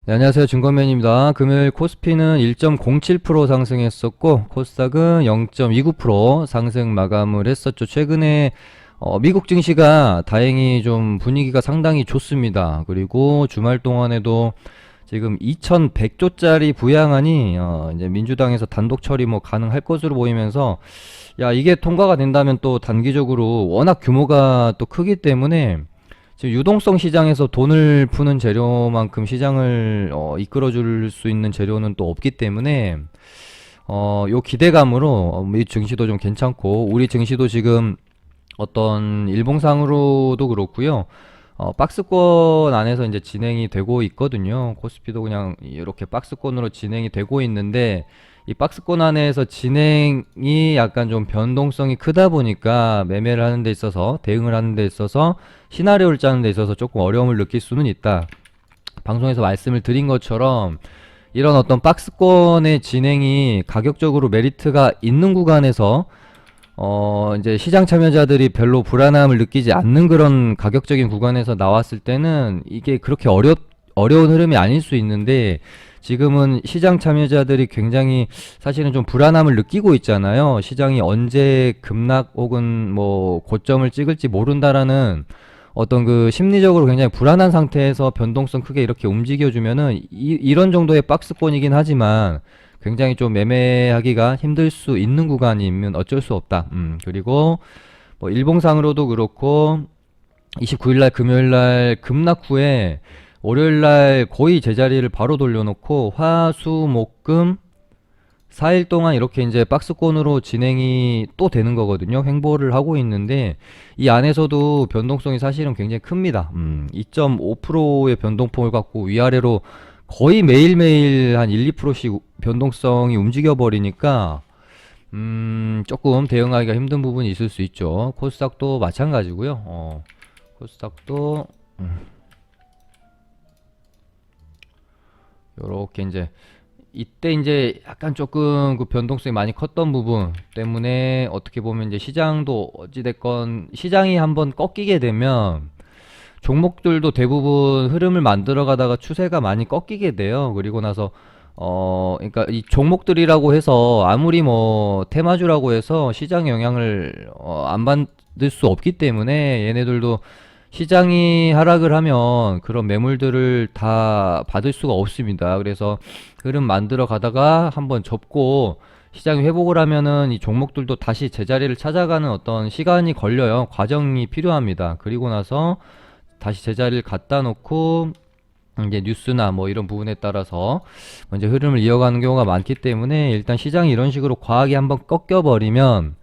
네, 안녕하세요. 증권맨입니다. 금요일 코스피는 1.07% 상승했었고, 코스닥은 0.29% 상승 마감을 했었죠. 최근에 미국 증시가 다행히 좀 분위기가 상당히 좋습니다. 그리고 주말 동안에도 지금 2,100조짜리 부양안이 이제 민주당에서 단독 처리 뭐 가능할 것으로 보이면서, 야, 이게 통과가 된다면 또 단기적으로 워낙 규모가 또 크기 때문에 지금 유동성 시장에서 돈을 푸는 재료만큼 시장을 이끌어줄 수 있는 재료는 또 없기 때문에 요 기대감으로 이 증시도 좀 괜찮고, 우리 증시도 지금 어떤 일봉상으로도 그렇고요. 박스권 안에서 이제 진행이 되고 있거든요. 코스피도 그냥 이렇게 박스권으로 진행이 되고 있는데, 이 박스권 안에서 진행이 약간 좀 변동성이 크다 보니까 매매를 하는 데 있어서, 대응을 하는 데 있어서, 시나리오를 짜는 데 있어서 조금 어려움을 느낄 수는 있다. 방송에서 말씀을 드린 것처럼 이런 어떤 박스권의 진행이 가격적으로 메리트가 있는 구간에서 이제 시장 참여자들이 별로 불안함을 느끼지 않는 그런 가격적인 구간에서 나왔을 때는 이게 그렇게 어려운 흐름이 아닐 수 있는데, 지금은 시장 참여자들이 굉장히 사실은 좀 불안함을 느끼고 있잖아요. 시장이 언제 급락 혹은 뭐 고점을 찍을지 모른다라는 어떤 그 심리적으로 굉장히 불안한 상태에서 변동성 크게 이렇게 움직여주면은 이런 정도의 박스권이긴 하지만 굉장히 좀 매매하기가 힘들 수 있는 구간이면 어쩔 수 없다. 그리고 뭐 일봉상으로도 그렇고 29일날 금요일날 급락 후에 월요일날 거의 제자리를 바로 돌려놓고 화수목금 4일 동안 이렇게 이제 박스권으로 진행이 또 되는 거거든요. 횡보를 하고 있는데 이 안에서도 변동성이 사실은 굉장히 큽니다. 2.5%의 변동폭을 갖고 위아래로 거의 매일매일 한 1, 2%씩 변동성이 움직여 버리니까 조금 대응하기가 힘든 부분이 있을 수 있죠. 코스닥도 마찬가지고요. 코스닥도 요렇게 이제 이때 이제 약간 조금 그 변동성이 많이 컸던 부분 때문에 어떻게 보면 이제 시장도 어찌됐건 시장이 한번 꺾이게 되면 종목들도 대부분 흐름을 만들어 가다가 추세가 많이 꺾이게 돼요. 그리고 나서 그러니까 이 종목들이라고 해서 아무리 뭐 테마주라고 해서 시장 영향을 안 받을 수 없기 때문에 얘네들도 시장이 하락을 하면 그런 매물들을 다 받을 수가 없습니다. 그래서 흐름 만들어 가다가 한번 접고 시장이 회복을 하면은 이 종목들도 다시 제자리를 찾아가는 어떤 시간이 걸려요. 과정이 필요합니다. 그리고 나서 다시 제자리를 갖다 놓고 이제 뉴스나 뭐 이런 부분에 따라서 먼저 흐름을 이어가는 경우가 많기 때문에, 일단 시장이 이런 식으로 과하게 한번 꺾여 버리면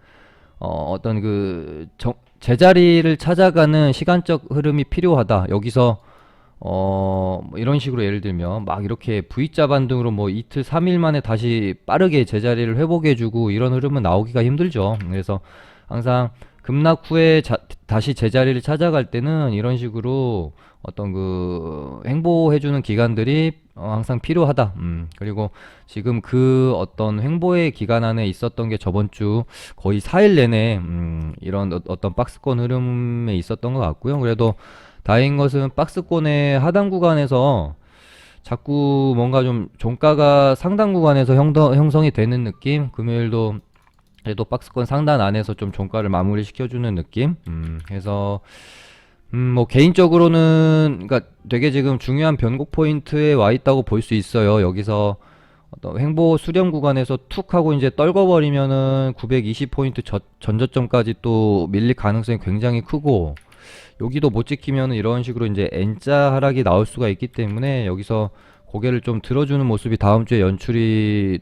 어떤 그 제자리를 찾아가는 시간적 흐름이 필요하다. 여기서 뭐 이런 식으로 예를 들면 막 이렇게 V자 반등으로 뭐 이틀 3일 만에 다시 빠르게 제자리를 회복해주고 이런 흐름은 나오기가 힘들죠. 그래서 항상 급락 후에 다시 제자리를 찾아갈 때는 이런 식으로 어떤 그 횡보해주는 기간들이 항상 필요하다. 그리고 지금 그 어떤 횡보의 기간 안에 있었던 게 저번 주 거의 4일 내내 이런 어떤 박스권 흐름에 있었던 것 같고요. 그래도 다행인 것은 박스권의 하단 구간에서 자꾸 뭔가 좀 종가가 상단 구간에서 형성이 되는 느낌. 금요일도 그래도 박스권 상단 안에서 좀 종가를 마무리 시켜주는 느낌. 해서 뭐 개인적으로는 그러니까 되게 지금 중요한 변곡 포인트에 와 있다고 볼 수 있어요. 여기서 어떤 횡보 수렴 구간에서 툭 하고 이제 떨궈버리면은 920포인트 전저점까지 또 밀릴 가능성이 굉장히 크고, 여기도 못 지키면은 이런 식으로 이제 N자 하락이 나올 수가 있기 때문에 여기서 고개를 좀 들어주는 모습이 다음 주에 연출이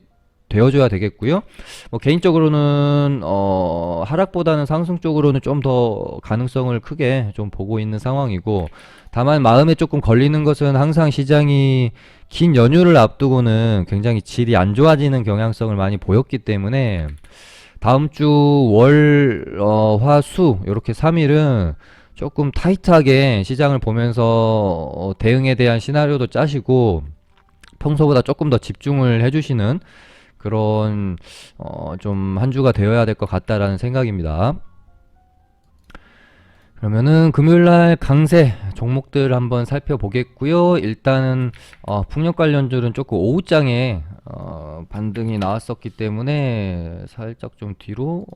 되어줘야 되겠고요. 뭐 개인적으로는 하락보다는 상승 쪽으로는 좀 더 가능성을 크게 좀 보고 있는 상황이고, 다만 마음에 조금 걸리는 것은 항상 시장이 긴 연휴를 앞두고는 굉장히 질이 안 좋아지는 경향성을 많이 보였기 때문에 다음 주 월, 화, 수 이렇게 3일은 조금 타이트하게 시장을 보면서 대응에 대한 시나리오도 짜시고 평소보다 조금 더 집중을 해주시는 그런 좀 한 주가 되어야 될 것 같다라는 생각입니다. 그러면은 금요일날 강세 종목들 한번 살펴보겠고요. 일단은 풍력 관련주는 조금 오후장에 반등이 나왔었기 때문에 살짝 좀 뒤로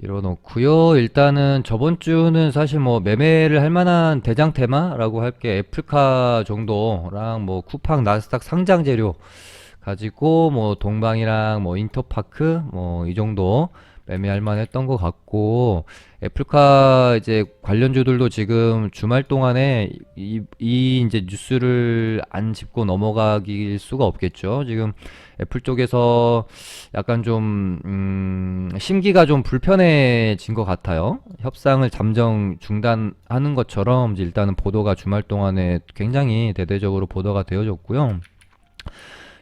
밀어놓고요. 일단은 저번 주는 사실 뭐 매매를 할 만한 대장 테마라고 할 게 애플카 정도랑 뭐 쿠팡 나스닥 상장 재료 가지고 뭐 동방이랑 뭐 인터파크 뭐 이 정도 매매할 만했던 것 같고, 애플카 이제 관련주들도 지금 주말 동안에 이 이제 뉴스를 안 짚고 넘어가길 수가 없겠죠. 지금 애플 쪽에서 약간 좀 심기가 좀 불편해진 것 같아요. 협상을 잠정 중단하는 것처럼 이제 일단은 보도가 주말 동안에 굉장히 대대적으로 보도가 되어졌고요.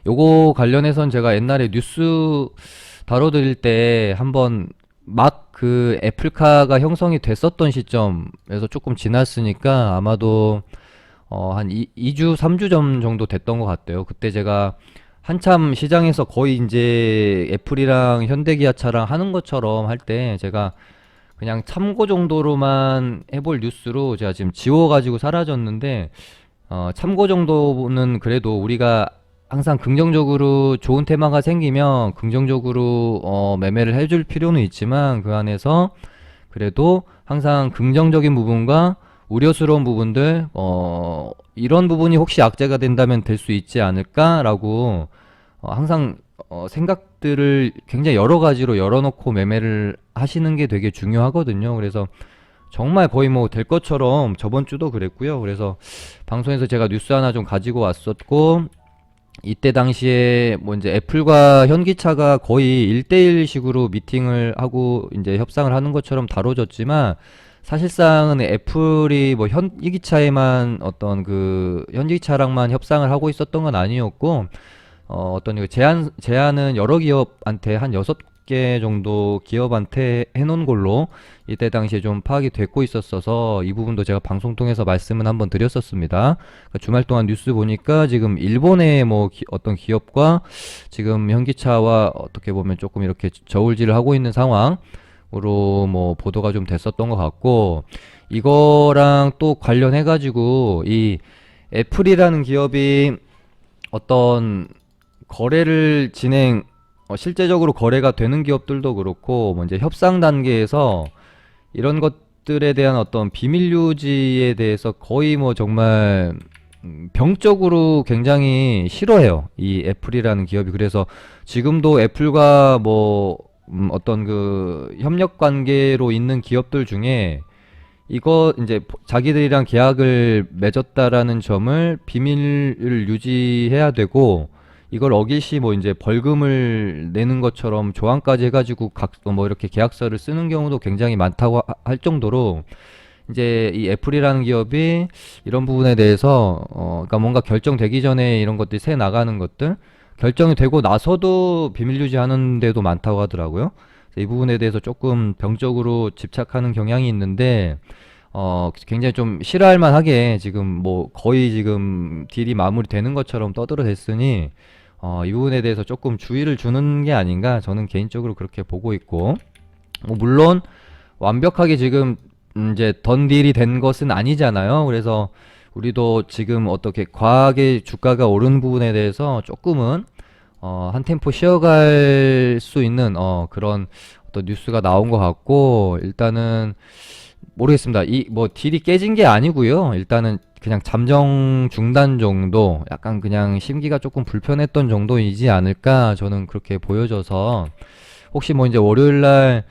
요거 관련해선 제가 옛날에 뉴스 다뤄드릴 때 한번 막 그 애플카가 형성이 됐었던 시점에서 조금 지났으니까 아마도 한 2주, 3주 전 정도 됐던 것 같아요. 그때 제가 한참 시장에서 거의 이제 애플이랑 현대기아차랑 하는 것처럼 할 때 제가 그냥 참고 정도로만 해볼 뉴스로 제가 지금 지워가지고 사라졌는데, 참고 정도는 그래도 우리가 항상 긍정적으로 좋은 테마가 생기면 긍정적으로 매매를 해줄 필요는 있지만, 그 안에서 그래도 항상 긍정적인 부분과 우려스러운 부분들, 이런 부분이 혹시 악재가 된다면 될 수 있지 않을까라고 항상 생각들을 굉장히 여러 가지로 열어놓고 매매를 하시는 게 되게 중요하거든요. 그래서 정말 거의 뭐 될 것처럼 저번 주도 그랬고요. 그래서 방송에서 제가 뉴스 하나 좀 가지고 왔었고, 이때 당시에 뭐 이제 애플과 현기차가 거의 1대1 식으로 미팅을 하고 이제 협상을 하는 것처럼 다뤄졌지만, 사실상은 애플이 뭐 현기차에만 어떤 그 현기차랑만 협상을 하고 있었던 건 아니었고, 어떤 그 제안은 여러 기업한테 한 6개 정도 기업한테 해놓은 걸로 이때 당시에 좀 파악이 됐고 있었어서, 이 부분도 제가 방송 통해서 말씀은 한번 드렸었습니다. 그러니까 주말 동안 뉴스 보니까 지금 일본의 뭐 어떤 기업과 지금 현기차와 어떻게 보면 조금 이렇게 저울질을 하고 있는 상황으로 뭐 보도가 좀 됐었던 것 같고, 이거랑 또 관련해 가지고 이 애플이라는 기업이 어떤 거래를 실제적으로 거래가 되는 기업들도 그렇고, 뭐 이제 협상 단계에서 이런 것들에 대한 어떤 비밀 유지에 대해서 거의 뭐 정말 병적으로 굉장히 싫어해요, 이 애플이라는 기업이. 그래서 지금도 애플과 뭐 어떤 그 협력 관계로 있는 기업들 중에 이거 이제 자기들이랑 계약을 맺었다라는 점을 비밀을 유지해야 되고, 이걸 어길 시 뭐 이제 벌금을 내는 것처럼 조항까지 해가지고 뭐 이렇게 계약서를 쓰는 경우도 굉장히 많다고 할 정도로, 이제 이 애플이라는 기업이 이런 부분에 대해서 그러니까 뭔가 결정되기 전에 이런 것들이 새 나가는 것들, 결정이 되고 나서도 비밀 유지하는 데도 많다고 하더라고요. 이 부분에 대해서 조금 병적으로 집착하는 경향이 있는데, 굉장히 좀 싫어할 만하게 지금 뭐 거의 지금 딜이 마무리되는 것처럼 떠들어댔으니, 이 부분에 대해서 조금 주의를 주는 게 아닌가, 저는 개인적으로 그렇게 보고 있고, 뭐 물론 완벽하게 지금 이제 던 딜이 된 것은 아니잖아요. 그래서 우리도 지금 어떻게 과하게 주가가 오른 부분에 대해서 조금은 한 템포 쉬어갈 수 있는 그런 어떤 뉴스가 나온 것 같고, 일단은 모르겠습니다. 이 뭐 딜이 깨진 게 아니고요. 일단은 그냥 잠정 중단 정도, 약간 그냥 심기가 조금 불편했던 정도이지 않을까, 저는 그렇게 보여져서. 혹시 뭐 이제 월요일 날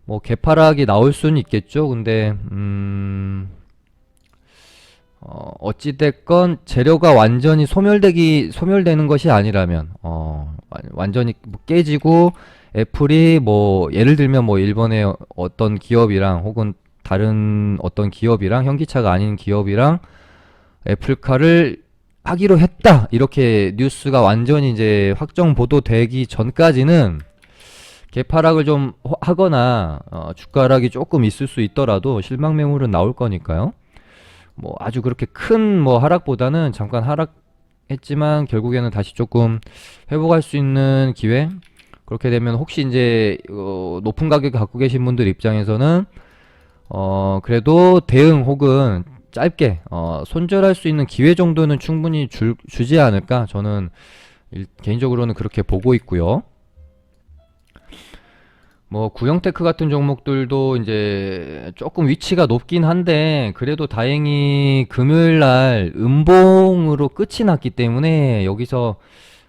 뭐 개파락이 나올 수는 있겠죠. 근데 어찌됐건 재료가 완전히 소멸되는 것이 아니라면, 완전히 뭐 깨지고 애플이 뭐 예를 들면 뭐 일본의 어떤 기업이랑 혹은 다른 어떤 기업이랑, 현기차가 아닌 기업이랑 애플카를 하기로 했다, 이렇게 뉴스가 완전히 이제 확정 보도되기 전까지는 개파락을 좀 하거나 주가 하락이 조금 있을 수 있더라도 실망 매물은 나올 거니까요. 뭐 아주 그렇게 큰 뭐 하락보다는 잠깐 하락했지만 결국에는 다시 조금 회복할 수 있는 기회, 그렇게 되면 혹시 이제 높은 가격에 갖고 계신 분들 입장에서는 그래도 대응 혹은 짧게 손절할 수 있는 기회 정도는 충분히 주지 않을까 저는 개인적으로는 그렇게 보고 있고요. 뭐 구형테크 같은 종목들도 이제 조금 위치가 높긴 한데 그래도 다행히 금요일날 음봉으로 끝이 났기 때문에 여기서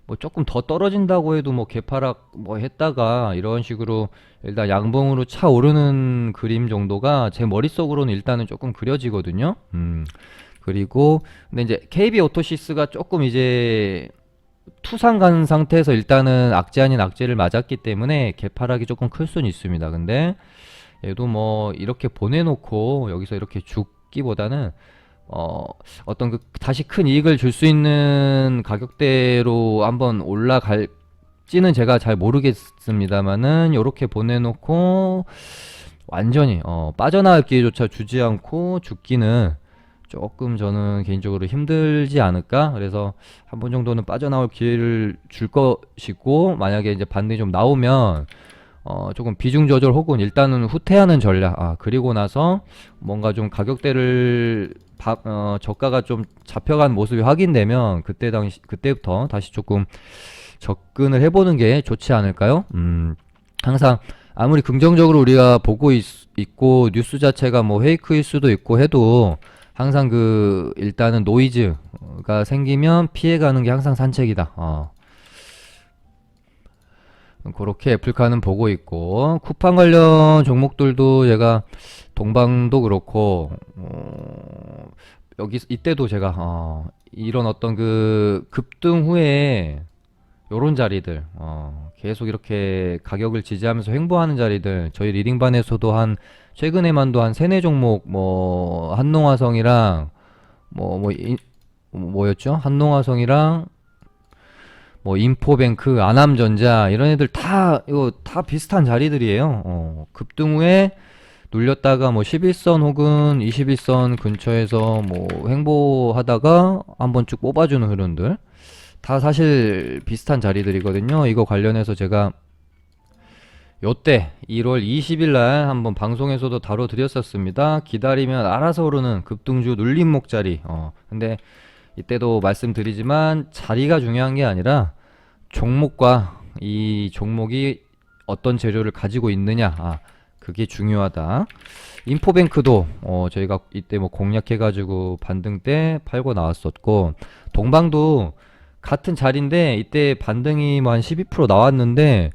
뭐 조금 더 떨어진다고 해도 뭐 개파락 뭐 했다가 이런 식으로 일단 양봉으로 차오르는 그림 정도가 제 머릿속으로는 일단은 조금 그려지거든요. 그리고 근데 이제 KB 오토시스가 조금 이제 투상 간 상태에서 일단은 악재 아닌 악재를 맞았기 때문에 개파락이 조금 클 수는 있습니다. 근데 얘도 뭐 이렇게 보내놓고 여기서 이렇게 죽기보다는 어떤 그 다시 큰 이익을 줄 수 있는 가격대로 한번 올라갈지는 제가 잘 모르겠습니다만은 요렇게 보내놓고 완전히 빠져나갈 기회조차 주지 않고 죽기는 조금 저는 개인적으로 힘들지 않을까. 그래서 한 번 정도는 빠져나올 기회를 줄 것이고 만약에 이제 반등이 좀 나오면 조금 비중 조절 혹은 일단은 후퇴하는 전략. 그리고 나서 뭔가 좀 가격대를 저가가 좀 잡혀간 모습이 확인되면 그때부터 다시 조금 접근을 해보는 게 좋지 않을까요? 항상 아무리 긍정적으로 우리가 보고 있고 뉴스 자체가 뭐 페이크일 수도 있고 해도 항상 그 일단은 노이즈가 생기면 피해가는 게 항상 산책이다. 그렇게 애플카는 보고 있고 쿠팡 관련 종목들도 제가 동방도 그렇고 여기 이때도 제가 이런 어떤 그 급등 후에 요런 자리들 계속 이렇게 가격을 지지하면서 횡보하는 자리들 저희 리딩반에서도 한 최근에만도 한 세네 종목 뭐 한농화성이랑 뭐였죠? 한농화성이랑 뭐 인포뱅크, 아남전자 이런 애들 다 이거 다 비슷한 자리들이에요. 급등 후에 눌렸다가 뭐 11선 혹은 21선 근처에서 뭐 횡보하다가 한번 쭉 뽑아주는 흐름들 다 사실 비슷한 자리들이거든요. 이거 관련해서 제가 요때 1월 20일 날 한번 방송에서도 다뤄드렸었습니다. 기다리면 알아서 오르는 급등주 눌림목 자리. 근데 이때도 말씀드리지만 자리가 중요한 게 아니라 종목과 이 종목이 어떤 재료를 가지고 있느냐. 그게 중요하다. 인포뱅크도 저희가 이때 뭐 공략해가지고 반등 때 팔고 나왔었고 동방도 같은 자리인데 이때 반등이 뭐 한 12% 나왔는데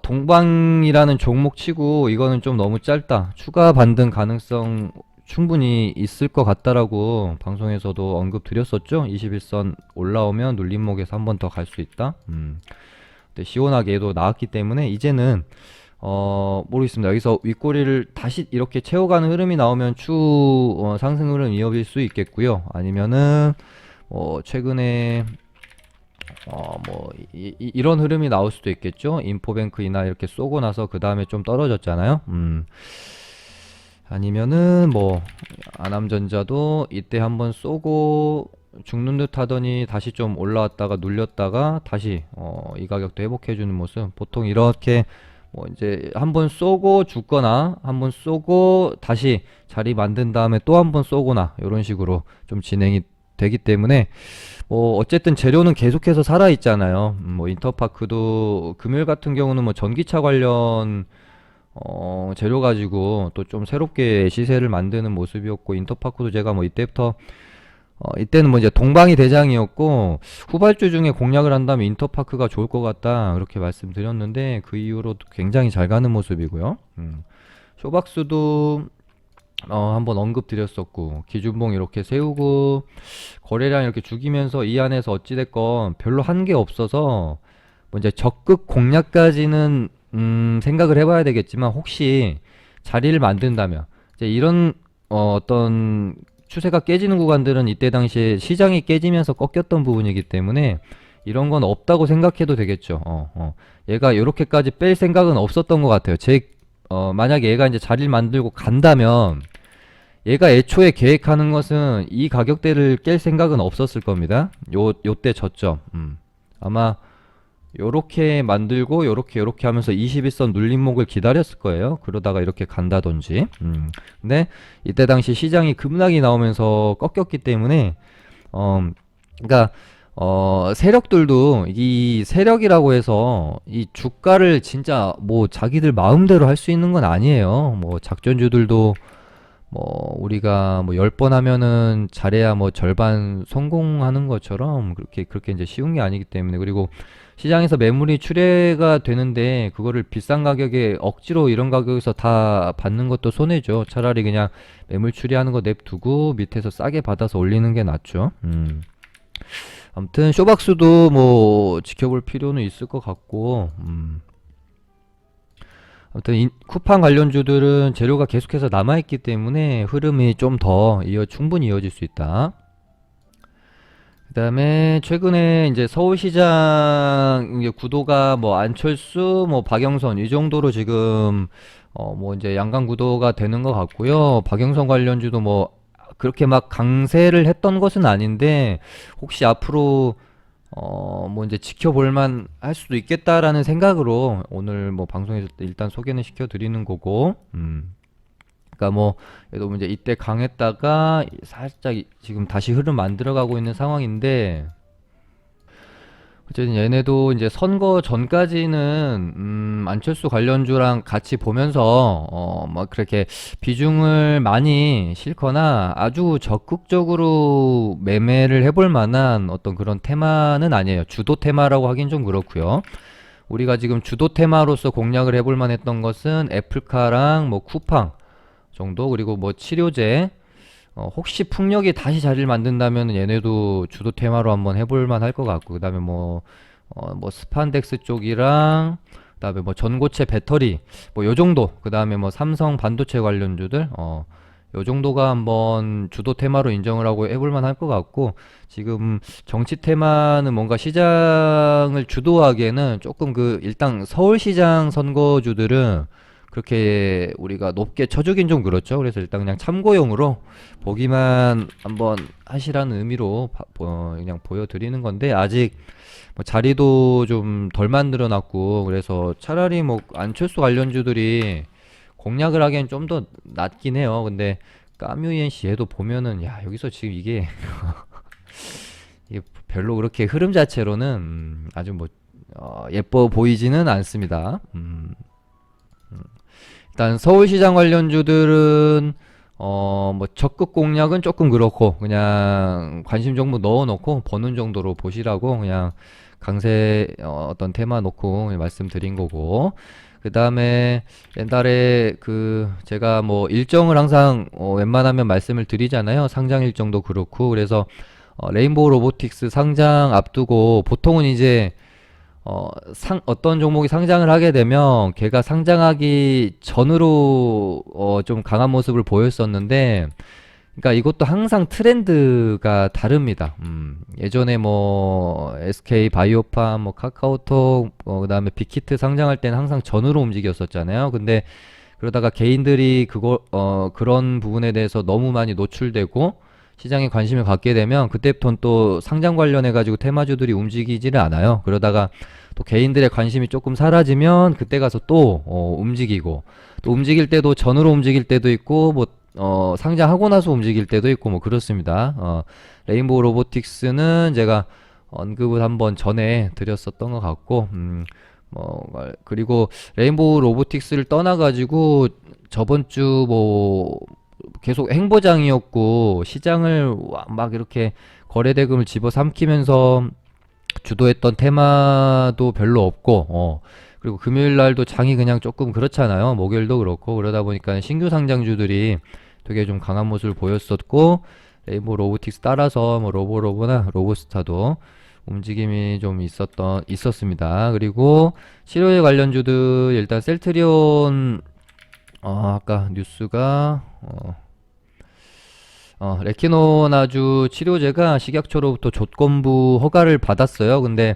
동방이라는 종목 치고 이거는 좀 너무 짧다. 추가 반등 가능성 충분히 있을 것 같다라고 방송에서도 언급 드렸었죠. 21선 올라오면 눌림목에서 한 번 더 갈 수 있다. 근데 시원하게도 나왔기 때문에 이제는 모르겠습니다. 여기서 윗꼬리를 다시 이렇게 채워가는 흐름이 나오면 상승 흐름 이어질 수 있겠고요. 아니면은 최근에 이런 흐름이 나올 수도 있겠죠. 인포뱅크이나 이렇게 쏘고 나서 그 다음에 좀 떨어졌잖아요. 아니면은 뭐 아남전자도 이때 한번 쏘고 죽는 듯 하더니 다시 좀 올라왔다가 눌렸다가 다시 이 가격도 회복해주는 모습. 보통 이렇게 뭐 이제 한번 쏘고 죽거나 한번 쏘고 다시 자리 만든 다음에 또 한번 쏘거나 이런 식으로 좀 진행이 되기 때문에 뭐 어쨌든 재료는 계속해서 살아 있잖아요. 뭐 인터파크도 금요일 같은 경우는 뭐 전기차 관련 재료 가지고 또 좀 새롭게 시세를 만드는 모습이었고 인터파크도 제가 뭐 이때부터 이때는 뭐 이제 동방이 대장이었고 후발주 중에 공략을 한다면 인터파크가 좋을 것 같다 그렇게 말씀드렸는데 그 이후로 굉장히 잘 가는 모습이고요. 쇼박스도 한번 언급 드렸었고 기준봉 이렇게 세우고 거래량 이렇게 죽이면서 이 안에서 어찌됐건 별로 한 게 없어서 뭐 이제 적극 공략까지는 생각을 해봐야 되겠지만 혹시 자리를 만든다면 이제 이런 어떤 추세가 깨지는 구간들은 이때 당시에 시장이 깨지면서 꺾였던 부분이기 때문에 이런 건 없다고 생각해도 되겠죠. 얘가 이렇게까지 뺄 생각은 없었던 것 같아요. 만약에 얘가 이제 자리를 만들고 간다면 얘가 애초에 계획하는 것은 이 가격대를 깰 생각은 없었을 겁니다. 요때 저점. 아마 요렇게 만들고 요렇게 하면서 21선 눌림목을 기다렸을 거예요. 그러다가 이렇게 간다든지. 근데 이때 당시 시장이 급락이 나오면서 꺾였기 때문에 그러니까 세력들도 이 세력이라고 해서 이 주가를 진짜 뭐 자기들 마음대로 할 수 있는 건 아니에요. 뭐 작전주들도 뭐 우리가 뭐 10번 하면은 잘해야 뭐 절반 성공하는 것처럼 그렇게 이제 쉬운 게 아니기 때문에. 그리고 시장에서 매물이 출회가 되는데 그거를 비싼 가격에 억지로 이런 가격에서 다 받는 것도 손해죠. 차라리 그냥 매물 출회하는 거 냅두고 밑에서 싸게 받아서 올리는 게 낫죠. 아무튼 쇼박스도 뭐 지켜볼 필요는 있을 것 같고, 아무튼 쿠팡 관련주들은 재료가 계속해서 남아있기 때문에 흐름이 좀 더 충분히 이어질 수 있다. 그 다음에 최근에 이제 서울시장 이제 구도가 뭐 안철수, 뭐 박영선 이 정도로 지금 뭐 이제 양강 구도가 되는 것 같고요. 박영선 관련주도 뭐 그렇게 막 강세를 했던 것은 아닌데 혹시 앞으로 뭐 이제 지켜볼만 할 수도 있겠다라는 생각으로 오늘 뭐 방송에서 일단 소개는 시켜드리는 거고, 그러니까 뭐 얘도 이제 이때 강했다가 살짝 지금 다시 흐름 만들어가고 있는 상황인데, 어쨌든 얘네도 이제 선거 전까지는 안철수 관련주랑 같이 보면서 막 그렇게 비중을 많이 싣거나 아주 적극적으로 매매를 해볼 만한 어떤 그런 테마는 아니에요. 주도 테마라고 하긴 좀 그렇고요. 우리가 지금 주도 테마로서 공략을 해볼 만했던 것은 애플카랑 뭐 쿠팡 정도, 그리고 뭐 치료제, 혹시 풍력이 다시 자리를 만든다면 얘네도 주도 테마로 한번 해볼만 할 것 같고, 그 다음에 뭐 스판덱스 쪽이랑, 그 다음에 뭐 전고체 배터리, 뭐 요 정도, 그 다음에 뭐 삼성 반도체 관련주들, 요 정도가 한번 주도 테마로 인정을 하고 해볼만 할 것 같고, 지금 정치 테마는 뭔가 시장을 주도하기에는 조금 일단 서울시장 선거주들은 그렇게 우리가 높게 쳐주긴 좀 그렇죠. 그래서 일단 그냥 참고용으로 보기만 한번 하시라는 의미로 그냥 보여드리는 건데, 아직 뭐 자리도 좀 덜 만들어 놨고, 그래서 차라리 뭐 안철수 관련주들이 공략을 하기엔 좀 더 낫긴 해요. 근데 까뮤이엔씨 얘도 보면은 야 여기서 지금 이게 이게 별로 그렇게 흐름 자체로는 아주 뭐 예뻐 보이지는 않습니다. 일단 서울시장 관련주들은 뭐 적극 공략은 조금 그렇고 그냥 관심 정보 넣어놓고 보는 정도로 보시라고 그냥 강세 어떤 테마 놓고 말씀드린 거고, 그 다음에 옛날에 제가 뭐 일정을 항상 웬만하면 말씀을 드리잖아요. 상장 일정도 그렇고. 그래서 레인보우 로보틱스 상장 앞두고 보통은 이제 어떤 종목이 상장을 하게 되면 걔가 상장하기 전으로 좀 강한 모습을 보였었는데, 그러니까 이것도 항상 트렌드가 다릅니다. 예전에 뭐 SK 바이오팜, 뭐 카카오톡, 그다음에 빅히트 상장할 때는 항상 전으로 움직였었잖아요. 근데 그러다가 개인들이 그런 부분에 대해서 너무 많이 노출되고 시장에 관심을 갖게 되면 그때부터는 또 상장 관련해 가지고 테마주들이 움직이지를 않아요. 그러다가 또 개인들의 관심이 조금 사라지면 그때 가서 또 움직이고, 또 움직일 때도 전으로 움직일 때도 있고 뭐 상장하고 나서 움직일 때도 있고 뭐 그렇습니다. 레인보우 로보틱스는 제가 언급을 한번 전에 드렸었던 것 같고, 그리고 레인보우 로보틱스를 떠나가지고 저번 주 뭐 계속 행보장이었고 시장을 막 이렇게 거래대금을 집어삼키면서 주도했던 테마도 별로 없고, 그리고 금요일 날도 장이 그냥 조금 그렇잖아요. 목요일도 그렇고. 그러다 보니까 신규 상장주들이 되게 좀 강한 모습을 보였었고, 레인보우 로보틱스 따라서 뭐 로보로보나 로보스타도 움직임이 좀 있었습니다. 그리고 치료제 관련주들 일단 셀트리온 아까 뉴스가 레키노나주 치료제가 식약처로부터 조건부 허가를 받았어요. 근데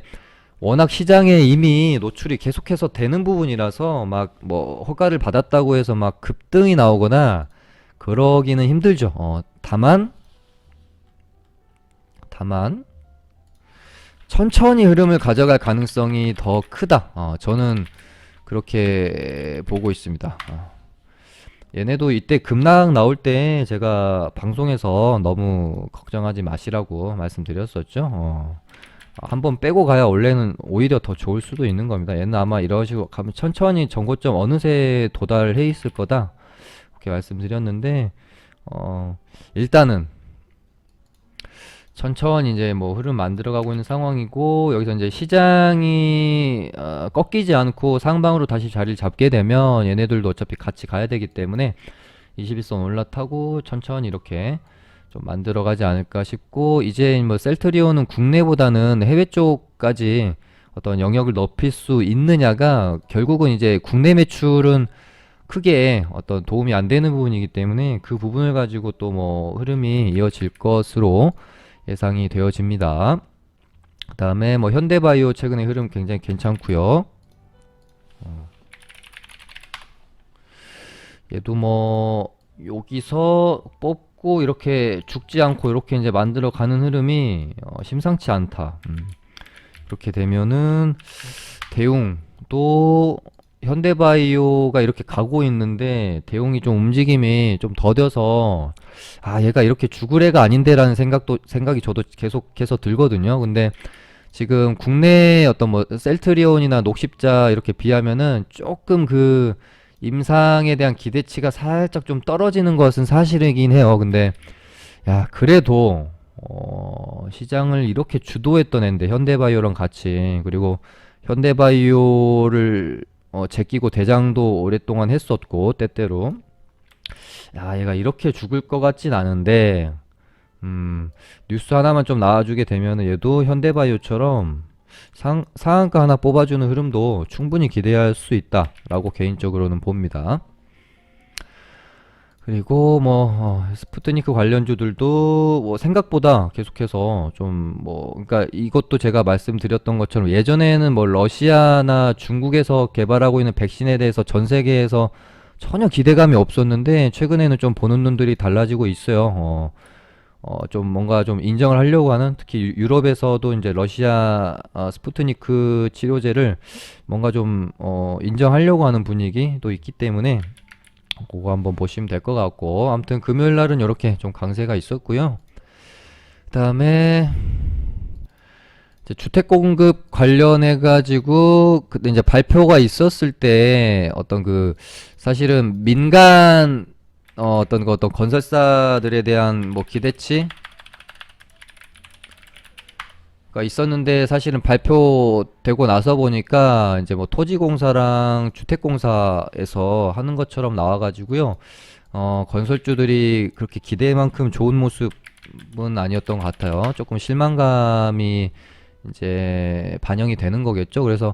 워낙 시장에 이미 노출이 계속해서 되는 부분이라서 막 뭐 허가를 받았다고 해서 막 급등이 나오거나 그러기는 힘들죠. 다만 천천히 흐름을 가져갈 가능성이 더 크다. 저는 그렇게 보고 있습니다. 얘네도 이때 급락 나올 때 제가 방송에서 너무 걱정하지 마시라고 말씀드렸었죠. 한번 빼고 가야 원래는 오히려 더 좋을 수도 있는 겁니다. 얘는 아마 이런 식으로 가면 천천히 전고점 어느새 도달해 있을 거다. 그렇게 말씀드렸는데, 일단은 천천히 이제 뭐 흐름 만들어가고 있는 상황이고, 여기서 이제 시장이 꺾이지 않고 상방으로 다시 자리를 잡게 되면 얘네들도 어차피 같이 가야 되기 때문에 21선 올라타고 천천히 이렇게 좀 만들어가지 않을까 싶고, 이제 뭐 셀트리온은 국내보다는 해외 쪽까지 어떤 영역을 넓힐 수 있느냐가 결국은 이제 국내 매출은 크게 어떤 도움이 안 되는 부분이기 때문에 그 부분을 가지고 또 뭐 흐름이 이어질 것으로 예상이 되어집니다. 그 다음에 뭐 현대바이오 최근에 흐름 굉장히 괜찮고요. 얘도 뭐 여기서 뽑고 이렇게 죽지 않고 이렇게 이제 만들어 가는 흐름이 심상치 않다. 그렇게 되면은 대웅도 현대바이오가 이렇게 가고 있는데 대웅이 좀 움직임이 좀 더뎌서 얘가 이렇게 죽을 애가 아닌데라는 생각이 저도 계속해서 들거든요. 근데 지금 국내 어떤 뭐 셀트리온이나 녹십자 이렇게 비하면은 조금 그 임상에 대한 기대치가 살짝 좀 떨어지는 것은 사실이긴 해요. 근데 야, 그래도 시장을 이렇게 주도했던 앤데 현대바이오랑 같이, 그리고 현대바이오를 제끼고 대장도 오랫동안 했었고 때때로, 야, 얘가 이렇게 죽을 것 같진 않은데 뉴스 하나만 좀 나와주게 되면은 얘도 현대바이오처럼 상한가 하나 뽑아주는 흐름도 충분히 기대할 수 있다라고 개인적으로는 봅니다. 그리고 뭐 스푸트니크 관련주들도 뭐 생각보다 계속해서 좀 뭐, 그러니까 이것도 제가 말씀드렸던 것처럼 예전에는 뭐 러시아나 중국에서 개발하고 있는 백신에 대해서 전 세계에서 전혀 기대감이 없었는데 최근에는 좀 보는 눈들이 달라지고 있어요. 좀 뭔가 좀 인정을 하려고 하는, 특히 유럽에서도 이제 러시아 스푸트니크 치료제를 뭔가 좀 인정하려고 하는 분위기도 있기 때문에 그거 한번 보시면 될 것 같고, 아무튼 금요일 날은 이렇게 좀 강세가 있었고요. 그다음에 이제 주택 공급 관련해 가지고 그때 이제 발표가 있었을 때 어떤 그 사실은 민간 어떤 그 어떤 건설사들에 대한 뭐 기대치가 있었는데, 사실은 발표되고 나서 보니까 이제 뭐 토지공사랑 주택공사에서 하는 것처럼 나와가지고요. 건설주들이 그렇게 기대만큼 좋은 모습은 아니었던 것 같아요. 조금 실망감이 이제 반영이 되는 거겠죠. 그래서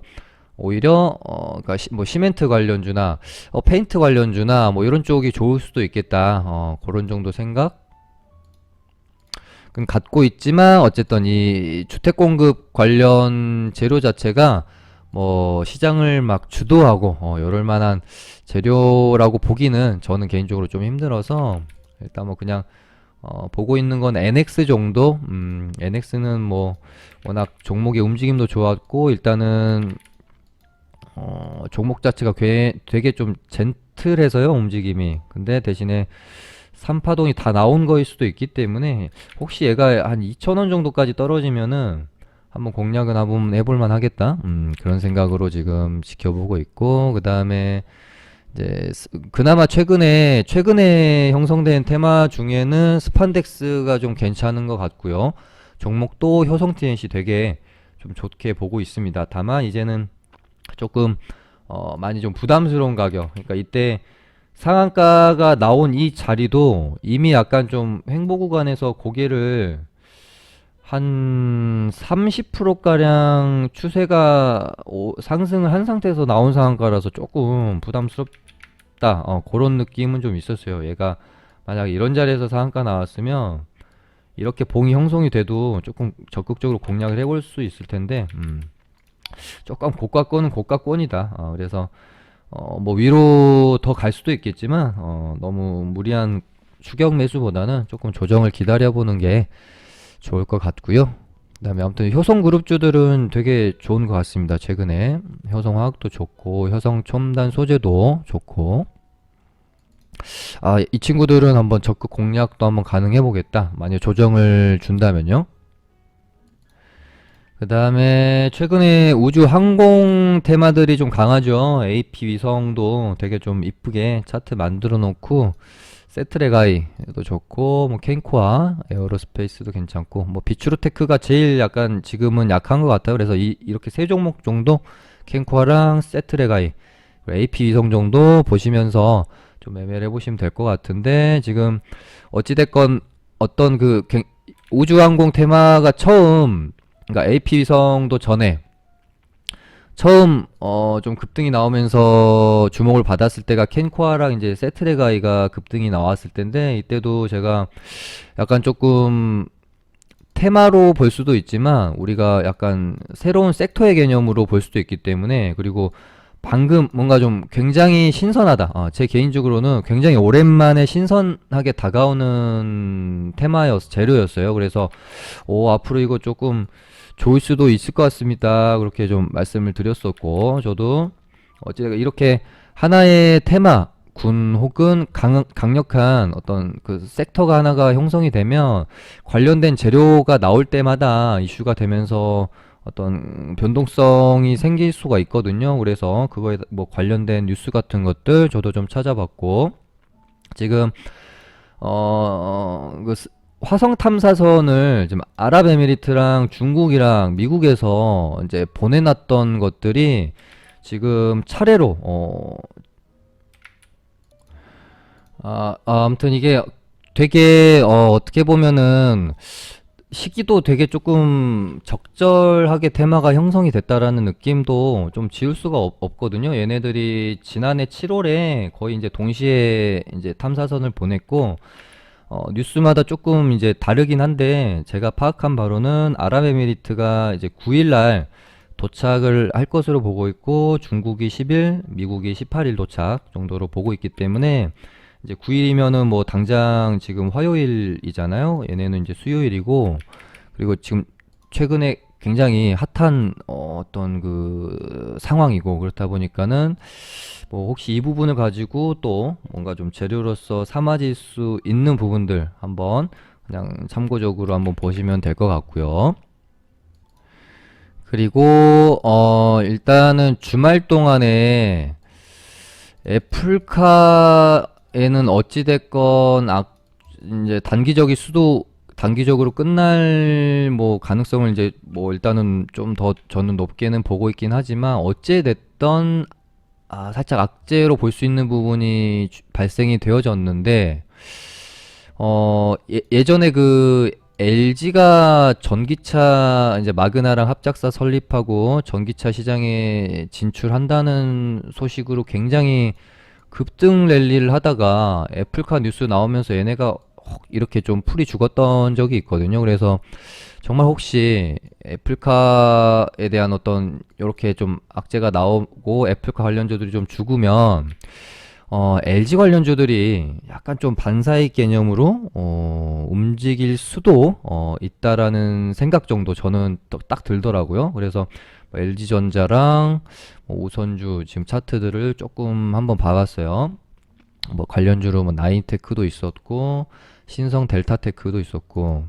오히려 그러니까 뭐 시멘트 관련주나 페인트 관련주나 뭐 이런 쪽이 좋을 수도 있겠다. 그런 정도 생각 갖고 있지만, 어쨌든 이 주택 공급 관련 재료 자체가 뭐 시장을 막 주도하고 이럴 만한 재료라고 보기는 저는 개인적으로 좀 힘들어서, 일단 뭐 그냥 보고 있는 건 NX 정도. NX는 뭐 워낙 종목의 움직임도 좋았고, 일단은 종목 자체가 되게 좀 젠틀해서요, 움직임이. 근데 대신에 3파동이 다 나온 거일 수도 있기 때문에 혹시 얘가 한 2,000원 정도까지 떨어지면은 한번 공략은 한번 해볼만 하겠다. 그런 생각으로 지금 지켜보고 있고, 그 다음에 이제 그나마 최근에 형성된 테마 중에는 스판덱스가 좀 괜찮은 것 같고요. 종목도 효성 TNC 되게 좀 좋게 보고 있습니다. 다만 이제는 조금 많이 좀 부담스러운 가격, 그러니까 이때 상한가가 나온 이 자리도 이미 약간 좀 횡보 구간에서 고개를 한 30%가량 추세가 상승을 한 상태에서 나온 상한가라서 조금 부담스럽다, 그런 느낌은 좀 있었어요. 얘가 만약 이런 자리에서 상한가 나왔으면 이렇게 봉이 형성이 돼도 조금 적극적으로 공략을 해볼 수 있을 텐데, 조금 고가권은 고가권이다. 그래서 뭐 위로 더 갈 수도 있겠지만 너무 무리한 추격 매수보다는 조금 조정을 기다려보는 게 좋을 것 같고요. 그다음에 아무튼 효성 그룹주들은 되게 좋은 것 같습니다. 최근에 효성화학도 좋고 효성 첨단 소재도 좋고 이 친구들은 한번 적극 공략도 한번 가능해 보겠다. 만약 조정을 준다면요. 그 다음에 최근에 우주 항공 테마들이 좀 강하죠. AP 위성도 되게 좀 이쁘게 차트 만들어 놓고 세트레가이도 좋고 뭐 켄코아 에어로스페이스도 괜찮고 뭐 비추르테크가 제일 약간 지금은 약한 것 같아요. 그래서 이렇게 세 종목 정도 켄코아랑 세트레가이 AP 위성 정도 보시면서 좀 매매를 해보시면 될 것 같은데 지금 어찌됐건 어떤 우주항공 테마가 처음 그러니까 AP 위성도 전에 처음 좀 급등이 나오면서 주목을 받았을 때가 켄코아랑 이제 세트레가이가 급등이 나왔을 때인데 이때도 제가 약간 조금 테마로 볼 수도 있지만 우리가 약간 새로운 섹터의 개념으로 볼 수도 있기 때문에 그리고 방금 뭔가 좀 굉장히 신선하다. 제 개인적으로는 굉장히 오랜만에 신선하게 다가오는 재료였어요. 그래서 앞으로 이거 조금 좋을 수도 있을 것 같습니다. 그렇게 좀 말씀을 드렸었고, 저도 어쨌든 이렇게 하나의 테마, 군 혹은 강력한 어떤 그 섹터가 하나가 형성이 되면 관련된 재료가 나올 때마다 이슈가 되면서 어떤 변동성이 생길 수가 있거든요. 그래서 그거에 뭐 관련된 뉴스 같은 것들 저도 좀 찾아봤고, 지금 화성 탐사선을 지금 아랍에미리트랑 중국이랑 미국에서 이제 보내놨던 것들이 지금 차례로 아무튼 이게 되게 어떻게 보면은 시기도 되게 조금 적절하게 테마가 형성이 됐다라는 느낌도 좀 지울 수가 없거든요. 얘네들이 지난해 7월에 거의 이제 동시에 이제 탐사선을 보냈고 뉴스마다 조금 이제 다르긴 한데 제가 파악한 바로는 아랍에미리트가 이제 9일날 도착을 할 것으로 보고 있고 중국이 10일, 미국이 18일 도착 정도로 보고 있기 때문에 이제 9일이면은 뭐 당장 지금 화요일이잖아요. 얘네는 이제 수요일이고 그리고 지금 최근에 굉장히 핫한 어떤 그 상황이고 그렇다 보니까는 뭐 혹시 이 부분을 가지고 또 뭔가 좀 재료로서 삼아질 수 있는 부분들 한번 그냥 참고적으로 한번 보시면 될 것 같고요. 그리고 일단은 주말 동안에 애플카에는 어찌됐건 이제 단기적으로 끝날 뭐 가능성을 이제 뭐 일단은 좀 더 저는 높게는 보고 있긴 하지만 어찌됐던 살짝 악재로 볼 수 있는 부분이 발생이 되어졌는데 예전에 그 LG가 전기차 이제 마그나랑 합작사 설립하고 전기차 시장에 진출한다는 소식으로 굉장히 급등 랠리를 하다가 애플카 뉴스 나오면서 얘네가 이렇게 좀 풀이 죽었던 적이 있거든요. 그래서 정말 혹시 애플카에 대한 어떤 이렇게 좀 악재가 나오고 애플카 관련주들이 좀 죽으면 LG 관련주들이 약간 좀 반사익 개념으로 움직일 수도 있다라는 생각 정도 저는 딱 들더라고요. 그래서 뭐 LG전자랑 뭐 우선주 지금 차트들을 조금 한번 봐봤어요. 뭐 관련주로 뭐 나인테크도 있었고 신성 델타테크도 있었고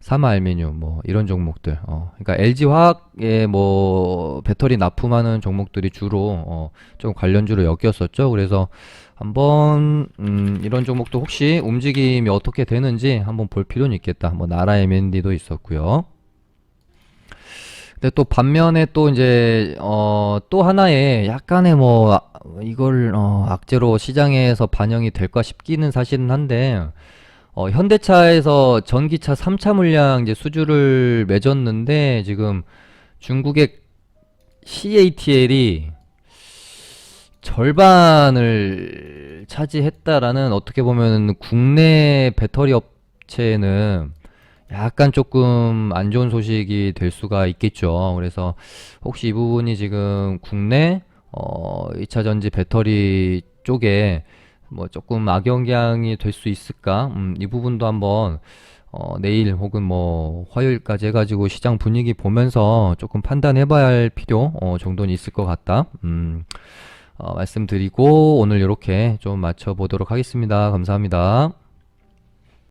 사마알미늄 뭐 이런 종목들 그러니까 LG화학의 뭐 배터리 납품하는 종목들이 주로 좀 관련주로 엮였었죠. 그래서 한번 이런 종목도 혹시 움직임이 어떻게 되는지 한번 볼 필요는 있겠다. 뭐 나라 M&D도 있었고요. 근데 또 반면에 또 이제 또 하나의 약간의 뭐 이걸 악재로 시장에서 반영이 될까 싶기는 사실은 한데 현대차에서 전기차 3차 물량 이제 수주를 맺었는데 지금 중국의 CATL이 절반을 차지했다라는 어떻게 보면 국내 배터리 업체는 약간 조금 안 좋은 소식이 될 수가 있겠죠. 그래서 혹시 이 부분이 지금 국내 2차 전지 배터리 쪽에 뭐 조금 악영향이 될 수 있을까? 이 부분도 한번 내일 혹은 뭐 화요일까지 해가지고 시장 분위기 보면서 조금 판단해봐야 할 필요 정도는 있을 것 같다. 말씀드리고 오늘 이렇게 좀 맞춰보도록 하겠습니다. 감사합니다.